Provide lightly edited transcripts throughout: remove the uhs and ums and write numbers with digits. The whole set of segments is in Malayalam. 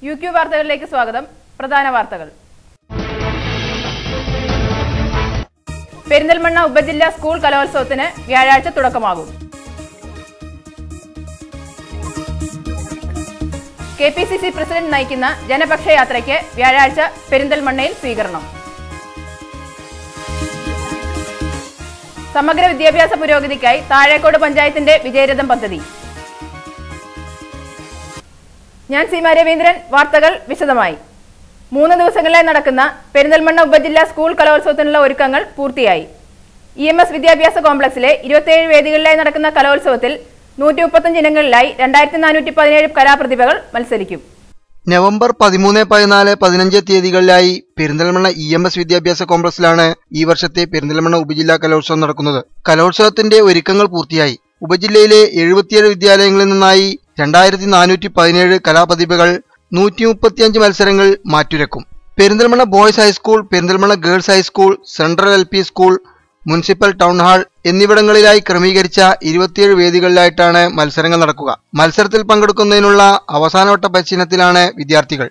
UQ വാർത്തകളിലേക്ക് സ്വാഗതം. പ്രധാന വാർത്തകൾ. പെരിന്തൽമണ്ണ ഉപജില്ലാ സ്കൂൾ കലോത്സവത്തിന് വ്യാഴാഴ്ച തുടക്കമാകും. KPCC പ്രസിഡന്റ് നയിക്കുന്ന ജനപക്ഷ യാത്രയ്ക്ക് വ്യാഴാഴ്ച പെരിന്തൽമണ്ണയിൽ സ്വീകരണം. സമഗ്ര വിദ്യാഭ്യാസ പുരോഗതിക്കായി താഴേക്കോട് പഞ്ചായത്തിന്റെ വിജയരഥം പദ്ധതി. ഞാൻ സീമ രവീന്ദ്രൻ. വാർത്തകൾ വിശദമായി. 3 ദിവസങ്ങളിലായി നടക്കുന്ന പെരിന്തൽമണ്ണ ഉപജില്ലാ സ്കൂൾ കലോത്സവത്തിനുള്ള ഒരുക്കങ്ങൾ പൂർത്തിയായി. EMS വിദ്യാഭ്യാസ കോംപ്ലക്സിലെ 27 വേദികളിലായി നടക്കുന്ന കലോത്സവത്തിൽ 135 ഇനങ്ങളിലായി 2417 കലാപ്രതിഭകൾ മത്സരിക്കും. നവംബർ 13, 14, 15 തീയതികളിലായി പെരിന്തൽമണ്ണ EMS വിദ്യാഭ്യാസ കോംപ്ലക്സിലാണ് ഈ വർഷത്തെ പെരിന്തൽമണ്ണ ഉപജില്ലാ കലോത്സവം നടക്കുന്നത്. കലോത്സവത്തിന്റെ ഒരുക്കങ്ങൾ പൂർത്തിയായി. ഉപജില്ലയിലെ 77 വിദ്യാലയങ്ങളിൽ നിന്നായി 2417 കലാപ്രതിഭകൾ 135 മത്സരങ്ങൾ മാറ്റുരക്കും. Perinthalmanna boys high school, Perinthalmanna girls high school, central LP school, municipal town hall എന്നിവിടങ്ങളിലായി ക്രമീകരിച്ച 27 വേദികളിലായിട്ടാണ് മത്സരങ്ങൾ നടക്കുക. മത്സരത്തിൽ പങ്കെടുക്കുന്നതിനുള്ള അവസാനവട്ട പരിശീലനത്തിലാണ് വിദ്യാർത്ഥികൾ.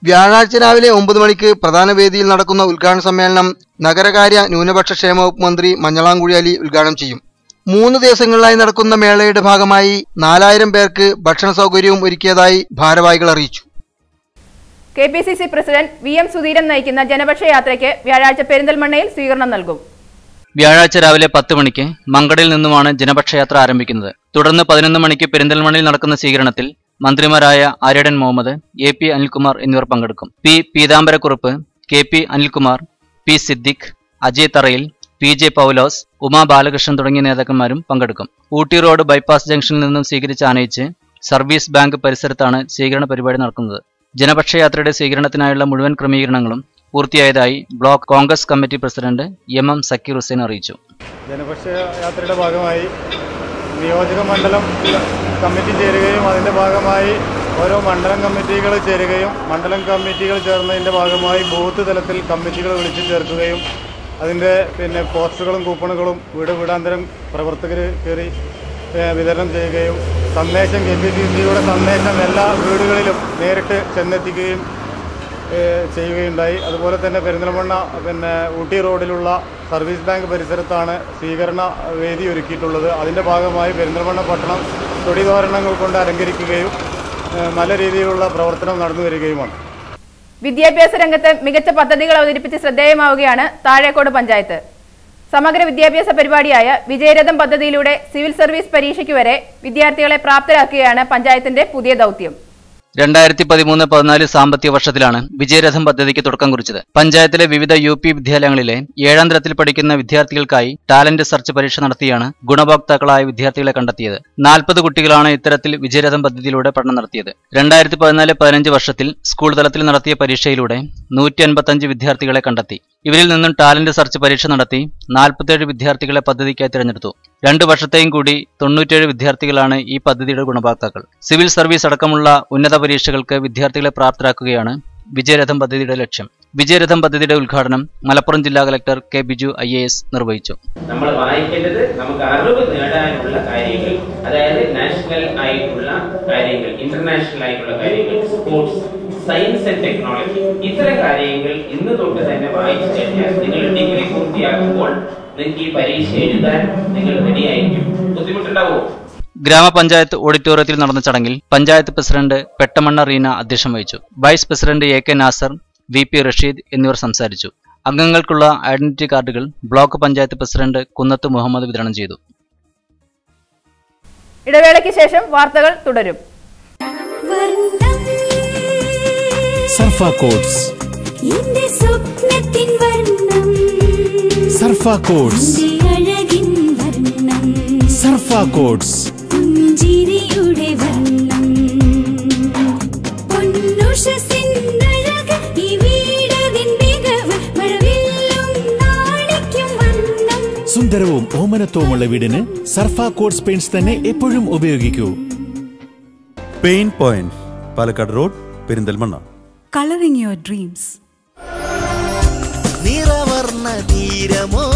വ്യാഴാഴ്ച രാവിലെ 9 മണിക്ക് പ്രധാന വേദിയിൽ നടക്കുന്ന ഉദ്ഘാടന സമ്മേളനം നഗരകാര്യ ന്യൂനപക്ഷ ക്ഷേമ വകുപ്പ് മന്ത്രി മഞ്ഞളാംകുഴി അലി ഉദ്ഘാടനം ചെയ്യും. 3 ദിവസങ്ങളിലായി നടക്കുന്ന മേളയുടെ ഭാഗമായി 4000 പേർക്ക് ഭക്ഷണ സൗകര്യവും ഒരുക്കിയതായി ഭാരവാഹികൾ അറിയിച്ചു. KPCC പ്രസിഡന്റ് VM സുധീരൻ നയിക്കുന്ന ജനപക്ഷ യാത്രയ്ക്ക് വ്യാഴാഴ്ച പെരിന്തൽമണ്ണയിൽ സ്വീകരണം നൽകും. വ്യാഴാഴ്ച രാവിലെ 10 മണിക്ക് മങ്കടയിൽ നിന്നുമാണ് ജനപക്ഷ യാത്ര ആരംഭിക്കുന്നത്. തുടർന്ന് 11 മണിക്ക് പെരിന്തൽമണ്ണയിൽ നടക്കുന്ന സ്വീകരണത്തിൽ മന്ത്രിമാരായ ആര്യടൻ മുഹമ്മദ്, AP അനിൽകുമാർ എന്നിവർ പങ്കെടുക്കും. P Peethambara Kurup, KP Anilkumar, P Siddique, Ajay തറയിൽ, PJ പൗലോസ്, ഉമാ ബാലകൃഷ്ണൻ തുടങ്ങിയ നേതാക്കന്മാരും പങ്കെടുക്കും. ഊട്ടി റോഡ് ബൈപ്പാസ് ജംഗ്ഷനിൽ നിന്നും സ്വീകരിച്ച് ആനയിച്ച് സർവീസ് ബാങ്ക് പരിസരത്താണ് സ്വീകരണ പരിപാടി നടക്കുന്നത്. ജനപക്ഷ യാത്രയുടെ സ്വീകരണത്തിനായുള്ള മുഴുവൻ ക്രമീകരണങ്ങളും പൂർത്തിയായതായി block Congress committee president MM Zakir Hussain അറിയിച്ചു. ജനപക്ഷ യാത്രയുടെ ഭാഗമായി നിയോജക മണ്ഡലം കമ്മിറ്റി ചേരുകയും അതിൻ്റെ ഭാഗമായി ഓരോ മണ്ഡലം കമ്മിറ്റികൾ ചേരുകയും മണ്ഡലം കമ്മിറ്റികൾ ചേർന്നതിൻ്റെ ഭാഗമായി ബൂത്ത് തലത്തിൽ കമ്മിറ്റികൾ വിളിച്ചു ചേർക്കുകയും അതിൻ്റെ പോസ്റ്ററുകളും കൂപ്പണുകളും വീടാന്തരം പ്രവർത്തകർ കയറി വിതരണം ചെയ്യുകയും സന്ദേശം KPCCയുടെ സന്ദേശം എല്ലാ വീടുകളിലും നേരിട്ട് ചെന്നെത്തിക്കുകയും ചെയ്യുകയുണ്ടായി. അതുപോലെ തന്നെ പെരിന്തൽമണ്ണ ഊട്ടി റോഡിലുള്ള സർവീസ് ബാങ്ക് പരിസരത്താണ് സ്വീകരണ വേദി ഒരുക്കിയിട്ടുള്ളത്. അതിൻ്റെ ഭാഗമായി പെരിന്തൽമണ്ണ പട്ടണം കൊടിതോരണങ്ങൾ കൊണ്ട് അലങ്കരിക്കുകയും നല്ല രീതിയിലുള്ള പ്രവർത്തനം നടന്നു വരികയുമാണ്. വിദ്യാഭ്യാസ രംഗത്ത് മികച്ച പദ്ധതികൾ അവതരിപ്പിച്ച് ശ്രദ്ധേയമാവുകയാണ് താഴേക്കോട് പഞ്ചായത്ത്. സമഗ്ര വിദ്യാഭ്യാസ പരിപാടിയായ വിജയരഥം പദ്ധതിയിലൂടെ സിവിൽ സർവീസ് പരീക്ഷയ്ക്ക് വരെ വിദ്യാർത്ഥികളെ പ്രാപ്തരാക്കുകയാണ് പഞ്ചായത്തിന്റെ പുതിയ ദൗത്യം. 2013-14 സാമ്പത്തിക വർഷത്തിലാണ് വിജയരഥം പദ്ധതിക്ക് തുടക്കം കുറിച്ചത്. പഞ്ചായത്തിലെ വിവിധ UP വിദ്യാലയങ്ങളിലെ 7ാം തരത്തിൽ പഠിക്കുന്ന വിദ്യാർത്ഥികൾക്കായി ടാലന്റ് സെർച്ച് പരീക്ഷ നടത്തിയാണ് ഗുണഭോക്താക്കളായ വിദ്യാർത്ഥികളെ കണ്ടെത്തിയത്. 40 കുട്ടികളാണ് ഇത്തരത്തിൽ വിജയരഥം പദ്ധതിയിലൂടെ പഠനം നടത്തിയത്. 2014-15 വർഷത്തിൽ സ്കൂൾ തലത്തിൽ നടത്തിയ പരീക്ഷയിലൂടെ 155 വിദ്യാർത്ഥികളെ കണ്ടെത്തി. ഇവരിൽ നിന്നും ടാലന്റ് സെർച്ച് പരീക്ഷ നടത്തി 47 വിദ്യാർത്ഥികളെ പദ്ധതിക്കായി തിരഞ്ഞെടുത്തു. 2 വർഷത്തെയും കൂടി 97 വിദ്യാർത്ഥികളാണ് ഈ പദ്ധതിയുടെ ഗുണഭോക്താക്കൾ. സിവിൽ സർവീസ് അടക്കമുള്ള ഉന്നത പരീക്ഷകൾക്ക് വിദ്യാർത്ഥികളെ പ്രാപ്തരാക്കുകയാണ് വിജയരഥം പദ്ധതിയുടെ ലക്ഷ്യം. വിജയരഥം പദ്ധതിയുടെ ഉദ്ഘാടനം മലപ്പുറം ജില്ലാ കളക്ടർ K. ബിജു IAS നിർവഹിച്ചു. നമ്മൾ വായിക്കേണ്ടത് നമുക്ക് അറിവ് നേടാനുള്ള കാര്യങ്ങൾ, അതായത് നാഷണൽ ആയിട്ടുള്ള കാര്യങ്ങൾ, ഇന്റർനാഷണൽ ആയിട്ടുള്ള കാര്യങ്ങൾ, സ്പോർട്സ്, സയൻസ് ആൻഡ് ടെക്നോളജി, ഇത്തരം കാര്യങ്ങൾ ഇന്ന് തൊട്ട് തന്നെ വായിച്ചു കഴിഞ്ഞാൽ നിങ്ങൾ ഡിഗ്രി പൂർത്തിയാക്കുമ്പോൾ നിങ്ങൾക്ക് ഈ പരീക്ഷ എഴുതാൻ നിങ്ങൾ റെഡിയായിരിക്കും. ബുദ്ധിമുട്ടുണ്ടാവോ? ഗ്രാമപഞ്ചായത്ത് ഓഡിറ്റോറിയത്തിൽ നടന്ന ചടങ്ങിൽ പഞ്ചായത്ത് പ്രസിഡന്റ് പെട്ടമണ്ണ റീന അധ്യക്ഷം വഹിച്ചു. Vice president AK Nasar, VP Rasheed എന്നിവർ സംസാരിച്ചു. അംഗങ്ങൾക്കുള്ള ഐഡന്റിറ്റി കാർഡുകൾ ബ്ലോക്ക് പഞ്ചായത്ത് പ്രസിഡന്റ് കുന്നത്ത് മുഹമ്മദ് വിതരണം ചെയ്തു. ഇടവേളയ്ക്ക് ശേഷം വാർത്തകൾ തുടരും. Surfa coats Surfa coats. Surfa coats. സുന്ദരവും ഓമനത്വമുള്ള വീടിന് സർഫ കോഡ്സ് പെയിന്റ്സ് തന്നെ എപ്പോഴും ഉപയോഗിക്കൂ. Paint point, Palakkad road, Perinthalmanna. Colouring your dreams. നിറവർണ്ണ തീരമോ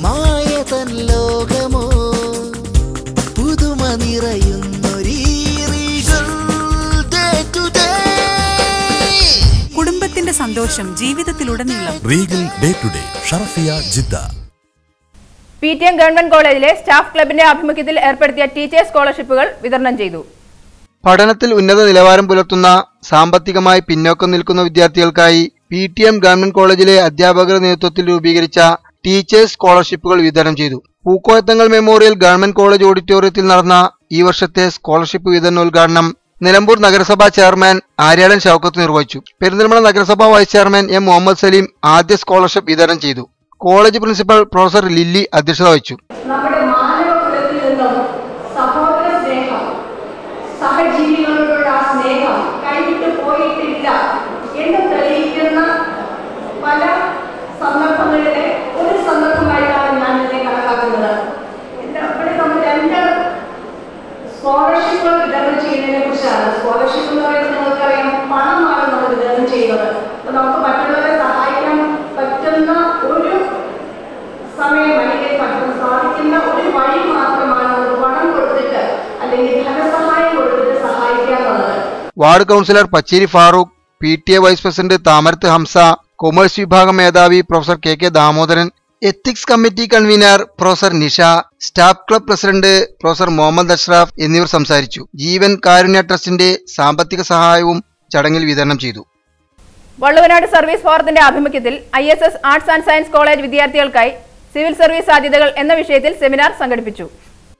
മായതൻ ലോകമോ പുതുമ നിറയുന്നൊരീ റീഗൽ ഡേ ടു ഡേ. കുടുംബത്തിന്റെ സന്തോഷം ജീവിതത്തിലുടനീളം. Regal day to day, Sharafiya Jeddah. PTM government കോളേജിലെ സ്റ്റാഫ് ക്ലബിന്റെ ആഭിമുഖ്യത്തിൽ ഏർപ്പെടുത്തിയ ടീച്ചേഴ്സ് സ്കോളർഷിപ്പുകൾ വിതരണം ചെയ്തു. പഠനത്തിൽ ഉന്നത നിലവാരം പുലർത്തുന്ന സാമ്പത്തികമായി പിന്നോക്കം നിൽക്കുന്ന വിദ്യാർത്ഥികൾക്കായി PTM ഗവൺമെന്റ് കോളേജിലെ അധ്യാപകരുടെ നേതൃത്വത്തിൽ രൂപീകരിച്ച ടീച്ചേഴ്സ് സ്കോളർഷിപ്പുകൾ വിതരണം ചെയ്തു. പൂക്കോയത്തങ്ങൾ മെമ്മോറിയൽ ഗവൺമെന്റ് കോളേജ് ഓഡിറ്റോറിയത്തിൽ നടന്ന ഈ വർഷത്തെ സ്കോളർഷിപ്പ് വിതരണോദ്ഘാടനം നിലമ്പൂർ നഗരസഭാ ചെയർമാൻ ആര്യാടൻ ഷൗക്കത്ത് നിർവഹിച്ചു. പെരിന്തൽമണ്ണ നഗരസഭാ vice chairman M. Muhammad Saleem ആദ്യ സ്കോളർഷിപ്പ് വിതരണം ചെയ്തു. കോളേജ് പ്രിൻസിപ്പൽ പ്രൊഫസർ ലില്ലി അധ്യക്ഷത വഹിച്ചു. നമ്മുടെ മാനവകുലത്തിൽ നിന്നും സഹോദര സ്നേഹം, സഹജീവികളോടുള്ള സ്നേഹം കൈവിട്ടു പോയിട്ടില്ല എന്ന് തെളിയിക്കുന്ന പല സന്ദർഭങ്ങളിലെ ഒരു സന്ദർഭമായിട്ടാണ് ഞാൻ ഇതിനെ കണക്കാക്കുന്നത്. ഇവിടെ നമ്മൾ 2 സ്കോളർഷിപ്പുകൾ വിതരണം ചെയ്യുന്നതിനെ കുറിച്ചാണ്. സ്കോളർഷിപ്പ് എന്ന് പറയുന്നത് നിങ്ങൾക്കറിയാം, പണമാണ് നമ്മൾ വിതരണം ചെയ്യുന്നത്. അപ്പൊ നമുക്ക് മറ്റുള്ളവരെ സഹായിക്കാൻ പറ്റുന്ന ഒരു സമയം അല്ലെങ്കിൽ സാധിക്കുന്ന ഒരു വഴി മാത്രമാണ് നമുക്ക് പണം കൊടുത്തിട്ട് അല്ലെങ്കിൽ ധനസഹായം കൊടുത്തിട്ട് സഹായിക്കാനുള്ളത്. Ward councillor Pacheri Farooq, PTA vice president Thamarath Hamsa, commerce വിഭാഗം മേധാവി professor KK Damodaran, ethics committee convener professor Nisha, staff club president professor Muhammad Ashraf എന്നിവർ സംസാരിച്ചു. ജീവൻ കാരുണ്യ ട്രസ്റ്റിന്റെ സാമ്പത്തിക സഹായവും ചടങ്ങിൽ വിതരണം ചെയ്തു. വള്ളുവനാട് സർവീസ് ഫോറത്തിന്റെ ആഭിമുഖ്യത്തിൽ ISS arts and science college വിദ്യാർത്ഥികൾക്കായി സിവിൽ സർവീസ് സാധ്യതകൾ എന്ന വിഷയത്തിൽ സെമിനാർ സംഘടിപ്പിച്ചു.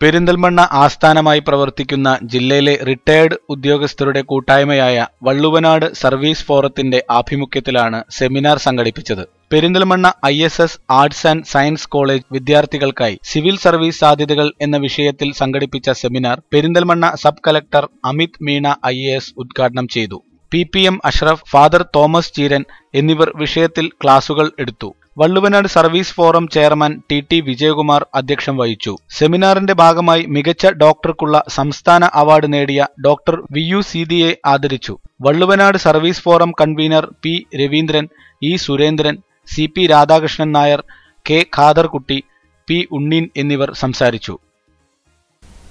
പെരിന്തൽമണ്ണ ആസ്ഥാനമായി പ്രവർത്തിക്കുന്ന ജില്ലയിലെ റിട്ടയർഡ് ഉദ്യോഗസ്ഥരുടെ കൂട്ടായ്മയായ വള്ളുവനാട് സർവീസ് ഫോറത്തിന്റെ ആഭിമുഖ്യത്തിലാണ് സെമിനാർ സംഘടിപ്പിച്ചത്. Perinthalmanna ISS arts and science college വിദ്യാർത്ഥികൾക്കായി സിവിൽ സർവീസ് സാധ്യതകൾ എന്ന വിഷയത്തിൽ സംഘടിപ്പിച്ച seminar Perinthalmanna sub collector Amit Meena IAS ഉദ്ഘാടനം ചെയ്തു. PPM അഷ്റഫ്, ഫാദർ തോമസ് ചീരൻ എന്നിവർ വിഷയത്തിൽ ക്ലാസുകൾ എടുത്തു. Valluvanad service forum chairman TT Vijayakumar അധ്യക്ഷം വഹിച്ചു. സെമിനാറിന്റെ ഭാഗമായി മികച്ച ഡോക്ടർക്കുള്ള സംസ്ഥാന അവാർഡ് നേടിയ ഡോക്ടർ VU സീതിയെ ആദരിച്ചു. Valluvanad service forum convener P. Raveendran, E. Surendran, CP Radhakrishnan Nair, K. Khaderkutty, P. Unneen എന്നിവർ സംസാരിച്ചു.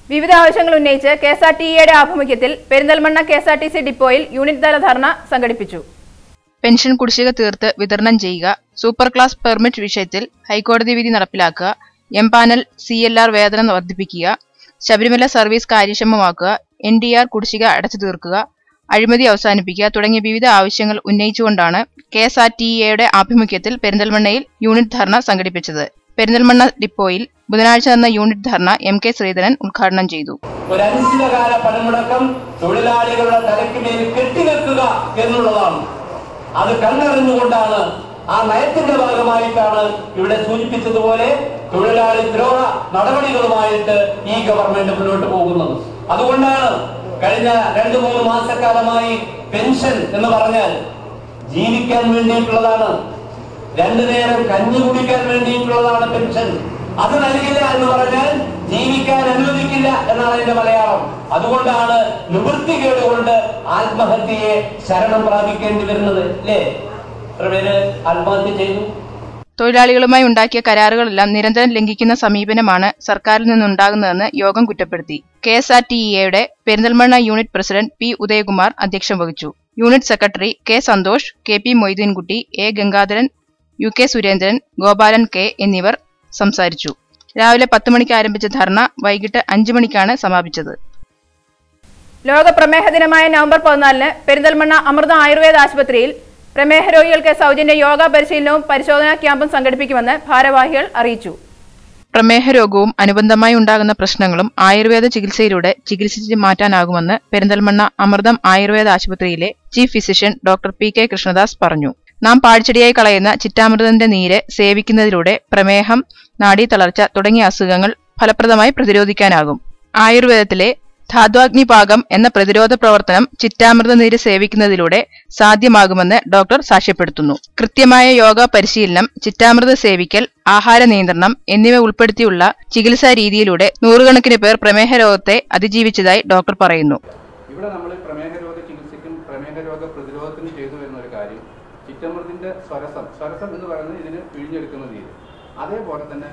വിവിധ ആവശ്യങ്ങൾ ഉന്നയിച്ച് KSRTCയുടെ ആഭിമുഖ്യത്തിൽ പെരിന്തൽമണ്ണ KSRTC ഡിപ്പോയിൽ യൂണിറ്റ് തല ധർണ സംഘടിപ്പിച്ചു. പെൻഷൻ കുടിശ്ശിക തീർത്ത് വിതരണം ചെയ്യുക, സൂപ്പർ ക്ലാസ് പെർമിറ്റ് വിഷയത്തിൽ ഹൈക്കോടതി വിധി നടപ്പിലാക്കുക, എംപാനൽ CLR വേതനം വർദ്ധിപ്പിക്കുക, ശബരിമല സർവീസ് കാര്യക്ഷമമാക്കുക, NDR കുടിശ്ശിക അടച്ചു തീർക്കുക, അഴിമതി അവസാനിപ്പിക്കുക തുടങ്ങിയ വിവിധ ആവശ്യങ്ങൾ ഉന്നയിച്ചുകൊണ്ടാണ് KSRTCയുടെ ആഭിമുഖ്യത്തിൽ പെരിന്തൽമണ്ണയിൽ യൂണിറ്റ് ധർണ സംഘടിപ്പിച്ചത്. പെരിന്തൽമണ്ണ ഡിപ്പോയിൽ ബുധനാഴ്ച നടന്ന യൂണിറ്റ് ധർണ MK ശ്രീധരൻ ഉദ്ഘാടനം ചെയ്തു. ഒരു അനിശ്ചിതകാല പണിമുടക്കം തൊഴിലാളികളുടെ തലയ്ക്കുമേൽ കെട്ടിവെക്കുക എന്നുള്ളതാണ്. അത് കണ്ടറിഞ്ഞുകൊണ്ടാണ്, ആ നയത്തിന്റെ ഭാഗമായിട്ടാണ് ഇവിടെ സൂചിപ്പിച്ചതുപോലെ തൊഴിലാളി ദ്രോഹ നടപടികളുമായിട്ട് ഈ ഗവൺമെന്റ് മുന്നോട്ട് പോകുന്നത്. അതുകൊണ്ടാണ് കഴിഞ്ഞ 2-3 മാസക്കാലമായി പെൻഷൻ എന്ന് പറഞ്ഞാൽ ജീവിക്കാൻ വേണ്ടിയിട്ടുള്ളതാണ്, 2 നേരം കഞ്ഞി കുടിക്കാൻ വേണ്ടിയിട്ടുള്ളതാണ് പെൻഷൻ. അത് നൽകില്ല എന്ന് പറഞ്ഞാൽ ജീവിക്കാൻ അനുവദിക്കില്ല എന്നാണ് അതിന്റെ മലയാളം. അതുകൊണ്ടാണ് നിവൃത്തികേട് കൊണ്ട് ആത്മഹത്യയെ ശരണം പ്രാപിക്കേണ്ടി വരുന്നത്. അല്ലേ, എത്ര പേര് ആത്മഹത്യ ചെയ്തു? തൊഴിലാളികളുമായി ഉണ്ടാക്കിയ കരാറുകളെല്ലാം നിരന്തരം ലംഘിക്കുന്ന സമീപനമാണ് സർക്കാരിൽ നിന്നുണ്ടാകുന്നതെന്ന് യോഗം കുറ്റപ്പെടുത്തി. KSRTCയുടെ Perinthalmanna unit president P. Udayakumar അധ്യക്ഷം വഹിച്ചു. Unit secretary K. Santhosh, KP Moideenkutty, A. Gangadharan, UK Surendran, Gopalan K എന്നിവർ സംസാരിച്ചു. രാവിലെ 10 മണിക്ക് ആരംഭിച്ച ധർണ വൈകിട്ട് 5 മണിക്കാണ് സമാപിച്ചത്. ലോക പ്രമേഹ ദിനമായ നവംബർ 14 പെരിന്തൽമണ്ണ അമൃത ആയുർവേദ ആശുപത്രിയിൽ പ്രമേഹ രോഗികൾക്ക് സൗജന്യ യോഗ പരിശീലനവും പരിശോധനാ ക്യാമ്പും സംഘടിപ്പിക്കുമെന്ന് ഭാരവാഹികൾ അറിയിച്ചു. പ്രമേഹ രോഗവും അനുബന്ധമായി ഉണ്ടാകുന്ന പ്രശ്നങ്ങളും ആയുർവേദ ചികിത്സയിലൂടെ ചികിത്സിച്ച് മാറ്റാനാകുമെന്ന് പെരിന്തൽമണ്ണ അമൃതം ആയുർവേദ ആശുപത്രിയിലെ chief physician doctor PK Krishnadas പറഞ്ഞു. നാം പാഴ്ചെടിയായി കളയുന്ന ചിറ്റാമൃതത്തിന്റെ നീര് സേവിക്കുന്നതിലൂടെ പ്രമേഹം, നാഡീതളർച്ച തുടങ്ങിയ അസുഖങ്ങൾ ഫലപ്രദമായി പ്രതിരോധിക്കാനാകും. ആയുർവേദത്തിലെ ധാത്വാഗ്നിപാകം എന്ന പ്രതിരോധ പ്രവർത്തനം ചിറ്റാമൃത നീര് സേവിക്കുന്നതിലൂടെ സാധ്യമാകുമെന്ന് ഡോക്ടർ സാക്ഷ്യപ്പെടുത്തുന്നു. കൃത്യമായ യോഗ പരിശീലനം, ചിറ്റാമൃത സേവിക്കൽ, ആഹാര നിയന്ത്രണം എന്നിവ ഉൾപ്പെടുത്തിയുള്ള ചികിത്സാ രീതിയിലൂടെ നൂറുകണക്കിന് പേർ പ്രമേഹ രോഗത്തെ അതിജീവിച്ചതായി ഡോക്ടർ പറയുന്നു. ഇവിടെ നമ്മൾ പ്രമേഹ രോഗ ചികിത്സയ്ക്കും പ്രമേഹ രോഗ പ്രതിരോധത്തിനും ചെയ്തു വരുന്ന ഒരു കാര്യം ചിറ്റമൃതിന്റെ സ്വരസം എന്ന് പറയുന്നത് ഇതിന് പിഴിഞ്ഞെടുക്കുന്ന രീതി. അതേപോലെ തന്നെ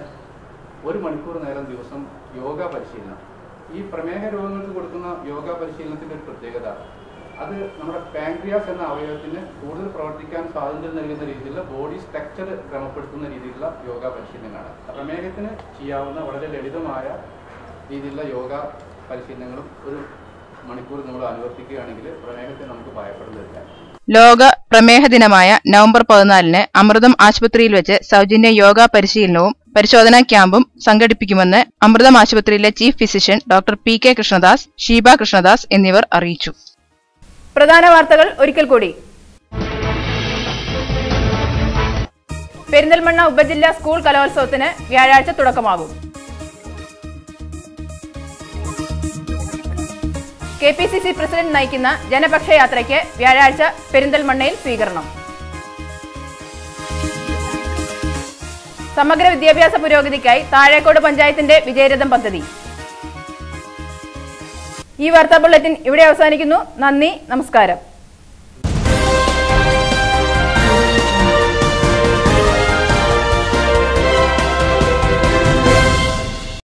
1 മണിക്കൂർ നേരം ദിവസം യോഗ പരിശീലനം. ഈ പ്രമേഹ രോഗങ്ങൾക്ക് കൊടുക്കുന്ന യോഗ പരിശീലനത്തിന്റെ ഒരു പ്രത്യേകത, അത് നമ്മുടെ പാൻക്രിയാസ് എന്ന അവയവത്തിന് കൂടുതൽ പ്രവർത്തിക്കാൻ സ്വാതന്ത്ര്യം നൽകുന്ന രീതിയിലുള്ള ബോഡി സ്ട്രക്ചർ ക്രമപ്പെടുത്തുന്ന രീതിയിലുള്ള യോഗ പരിശീലനങ്ങളാണ്. പ്രമേഹത്തിന് ചെയ്യാവുന്ന വളരെ ലളിതമായ രീതിയിലുള്ള യോഗ പരിശീലനങ്ങളും 1 മണിക്കൂർ നമ്മൾ അനുവർത്തിക്കുകയാണെങ്കിൽ പ്രമേഹത്തെ നമുക്ക് ഭയപ്പെടുന്നില്ല. ലോക പ്രമേഹ ദിനമായ നവംബർ 14-ന് അമൃതം ആശുപത്രിയിൽ വെച്ച് സൗജന്യ യോഗ പരിശീലനവും പരിശോധനാ ക്യാമ്പും സംഘടിപ്പിക്കുമെന്ന് അമൃതം ആശുപത്രിയിലെ chief physician doctor PK Krishnadas, Sheeba Krishnadas എന്നിവർ അറിയിച്ചു. പ്രധാന വാർത്തകൾ ഒരിക്കൽ കൂടി. പെരിന്തൽമണ്ണ ഉപജില്ലാ സ്കൂൾ കലോത്സവത്തിന് വ്യാഴാഴ്ച തുടക്കമാകും. KPCC പ്രസിഡന്റ് നയിക്കുന്ന ജനപക്ഷ യാത്രയ്ക്ക് വ്യാഴാഴ്ച പെരിന്തൽമണ്ണയിൽ സ്വീകരണം. സമഗ്ര വിദ്യാഭ്യാസ പുരോഗതിക്കായി താഴേക്കോട് പഞ്ചായത്തിന്റെ വിജയരഥം പദ്ധതി. ഈ വാർത്താ ബുള്ളറ്റിൻ ഇവിടെ അവസാനിക്കുന്നു. നന്ദി, നമസ്കാരം.